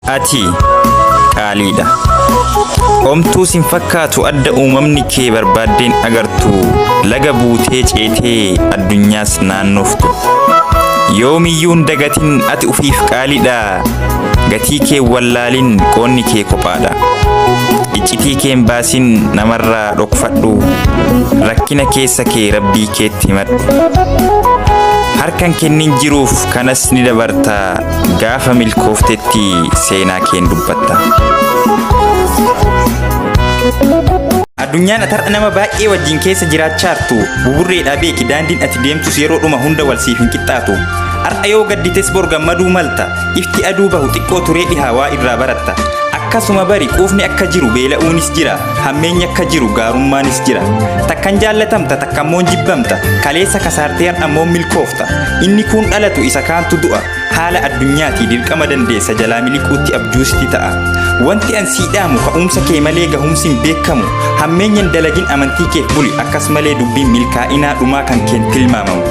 Ati qaaliidha. Omtuu sin fakkaatu adda uumamni kee barbaaddeen agartu laga buutee ceetee addunyaas naannoftu. Yoomiyyuun dagatin ati ufiif qaaliidha. Gatii kee wallaalin qoonni kee kophaadha. Iccitii keen baasin namarraa dhokfadhu. Rakkina keessa kee rabbii keetti himadhu. Harkan kennin jiruuf kanas ni dabarta. Gaafa milkooftetti seenaa keen dubbatta. Addunyaan atar'a nama baay'ee wajjin keessa jiraachaa jirtu. Buburreedhaa beeki daandiin ati deemtus yeroodhuma hunda wal siif hin qixxaatu. Har'a yoo gaddites bor gammaduu malta. Ifti aduu bahu xiqqoo turee dhihaa waa irraa baratta. Akkasuma bari quufni akka jiru beela'uunis jira. Hammeenyi akka jiru gaarummaanis jira. Takkan jaallatamta takkammoo jibbamta. Kaleessa kasaartee har'ammoo milkoofta. Inni kun dhalatu isa kaantu du'a. Haala addunyaati dirqama dandeessa jalaa miliquutti abjuusti ta'a. Wanti an siidhaamu ka'umsa kee malee gahumsi hin beekamu. Hammeenyan dalagin amantii keef buli akkas malee dubbiin milkaa'inaa dhumaa kan keen tilmaamamu.